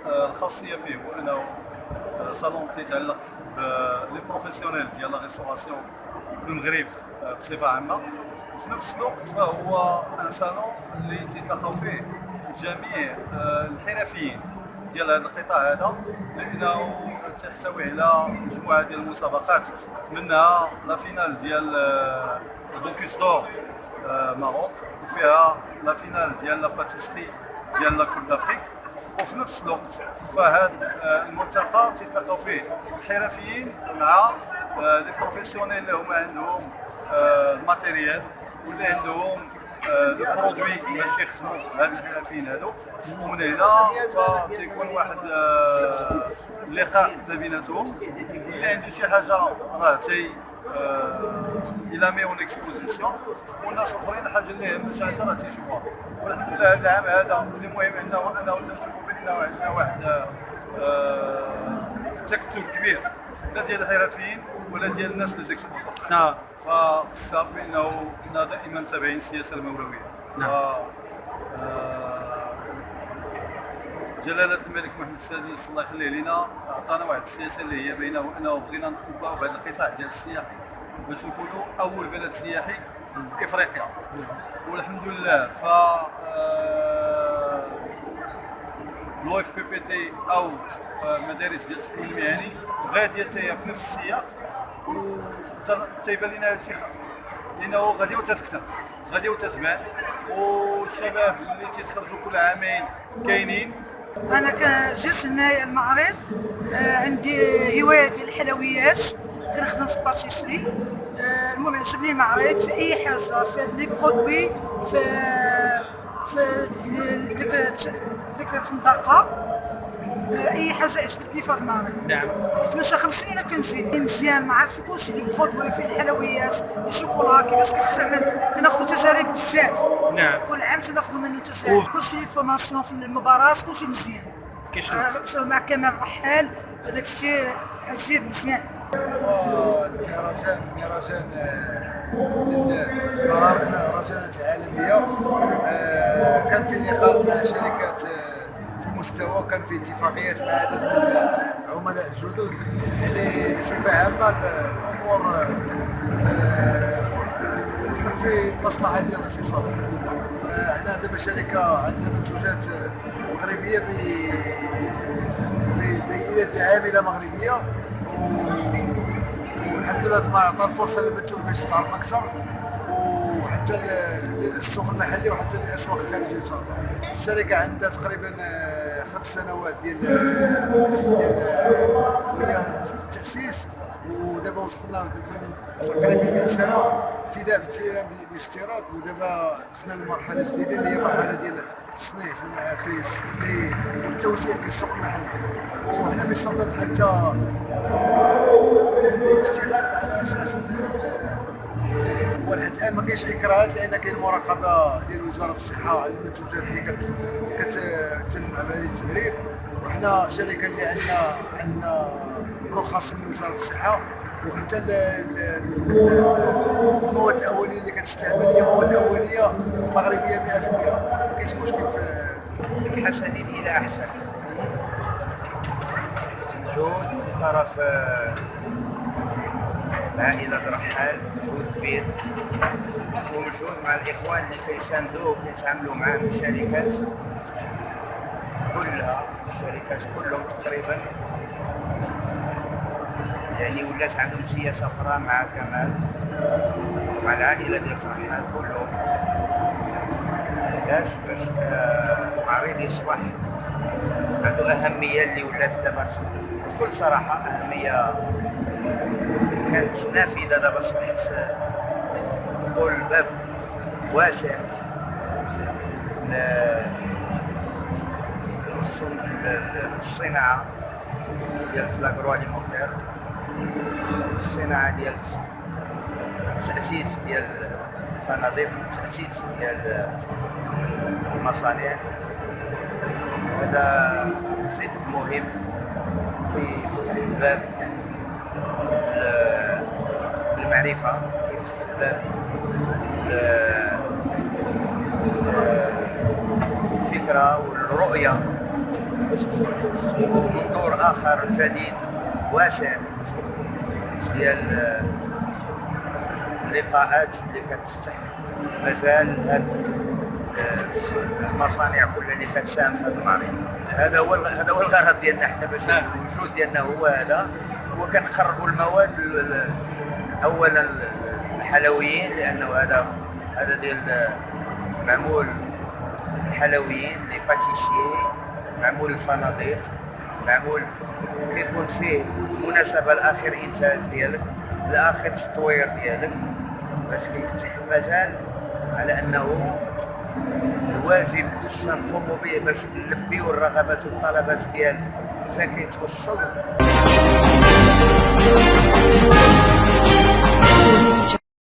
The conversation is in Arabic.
الخاصيه فيه هو انه صالون تيتعلق بلي بروفيسيونيل ديال لا ريستوراسيون في المغرب بصفه عامه. وفي نفس الوقت فهو ان صالون اللي تيتلاقاو فيه جميع الحرفيين ديال هذا القطاع هذا، لانه تحتوي على مجموعه ديال المسابقات، منها لا فينال ديال البوكيس دور ماروك، وفيها لا فينال ديال لا باتيسري ديال لا كوب دافريك. وفي نفس الوقت فهاد الملتقى تيتلاقاو فيه الحرفيين مع لي بروفيسيونيل اللي هما عندهم الماتيريال واللي عندهم لو برودوي باش يخدموا هاد الحرفيين هادو. ومن هنا فتيكون واحد اللقاء ما بيناتهم. اللي عنده شي حاجه راه الى مي اون اكسبوزيسيون، والناس الاخرين الحاجه اللي هي شي حاجه راه تيشوفوها. والحمد لله هذا العام هذا اللي مهم عندنا هو انه تنشوفوا بان عندنا واحد تكتل كبير لا ديال الحرفيين ولا ديال الناس اللي زيكسبوزون. نعم. فالصافي انه كنا دائما تابعين السياسه المولويه. نعم. جلالة الملك محمد السادس الله يخليه لنا عطانا واحد السياسه اللي هي باينه، انه بغينا نطلعوا بهذا القطاع ديال السياحي باش نكونوا اول بلد سياحي في افريقيا. والحمد لله ف لو اف بي بي تي او مدارس ديال التكوين المهني غاديه في نفس السياق، وتيبان لنا هذا الشيء لانه غادي وتتكتب غادي وتتبان، والشباب اللي تيتخرجوا كل عامين كاينين. انا جيت هنايا المعرض، عندي هوايه ديال الحلويات، كنخدم في باتيسري. المهم عجبني المعرض في اي حاجه، في لي برودوي، في ديك النطاقه، اي حاجه عجبتني في هذا المعرض. نعم. كنتمشى 5 سنين كنجي مزيان، ما عرفت في كلشي، لي برودوي في الحلويات، الشوكولا كيفاش كتستعمل، كناخذ تجارب بزاف. نعم. كل عام تناخذ منه تجارب، كلشي فورماسيون في المباراه، كلشي مزيان. مع كمال رحال هذاك الشيء عجيب مزيان. المهرجان المهرجانات العالميه كان في لقاء مع شركات في المستوى، كان في اتفاقيات مع عدد من العملاء الجدد. يعني بصفه عامه الامور في المصلحه ديال الاقتصاد. احنا دابا شركه عندنا منتوجات مغربيه بيئه عامله مغربيه، والحمد لله الله عطى الفرصه للمنتوج باش يتعرف اكثر، وحتى السوق المحلي وحتى الاسواق الخارجيه ان شاء الله. الشركه عندها تقريبا 5 سنوات ديال في التاسيس، ودابا وصلنا تقريبا 100 سنه ابتداء بالاستيراد، ودابا دخلنا لمرحله جديده اللي هي مرحله ديال التصنيع في والتوزيع في السوق المحلي. وحنا بصدد حتى الاشتغال على اساس ولحد الان ما كاينش اكراهات، لان كاين مراقبه ديال وزاره الصحه على المنتوجات اللي كتتم عمليه التبريد. وحنا شركه اللي عندنا رخص من وزاره الصحه، وحتى المواد الاوليه اللي كتستعمل هي مواد اوليه مغربيه 100%. ما كاينش مشكل في من حسن الى احسن. جهود من طرف عائلة رحال، جهود كبير، ومجهود مع الإخوان اللي كيساندوه وكيتعاملوا معاه من الشركات كلها، الشركات كلهم تقريبا، يعني ولات عندهم سياسة أخرى مع كمال، مع العائلة ديال رحال كلهم. باش المعرض يصبح عنده أهمية اللي ولات دابا بكل صراحة أهمية كانت نافذة، دابا صبحت نقول باب واسع للصناعة ديال لاغرو اليمونتير، الصناعة ديال التأسيس ديال الفنادق، التأسيس ديال المصانع. هذا جد مهم كيفتح الباب للمعرفة، كيفتح الباب للفكرة والرؤية ومنظور اخر جديد واسع ديال اللقاءات اللي كتفتح مجال هاد المصانع كلها اللي كتساهم في هذا المعرض. هذا هو الغرض ديالنا حنا، باش الوجود ديالنا هو هذا، هو كنخرجوا المواد اولا الحلويين، لانه هذا ديال معمول الحلويين لي باتيسيي، معمول الفنادق، معمول كيكون فيه مناسبه لاخر انتاج ديالك، لاخر تطوير ديالك، باش كيفتح المجال على انه الواجب خصنا نقوموا به باش نلبيو الرغبات والطلبات ديال فين كيتوصل.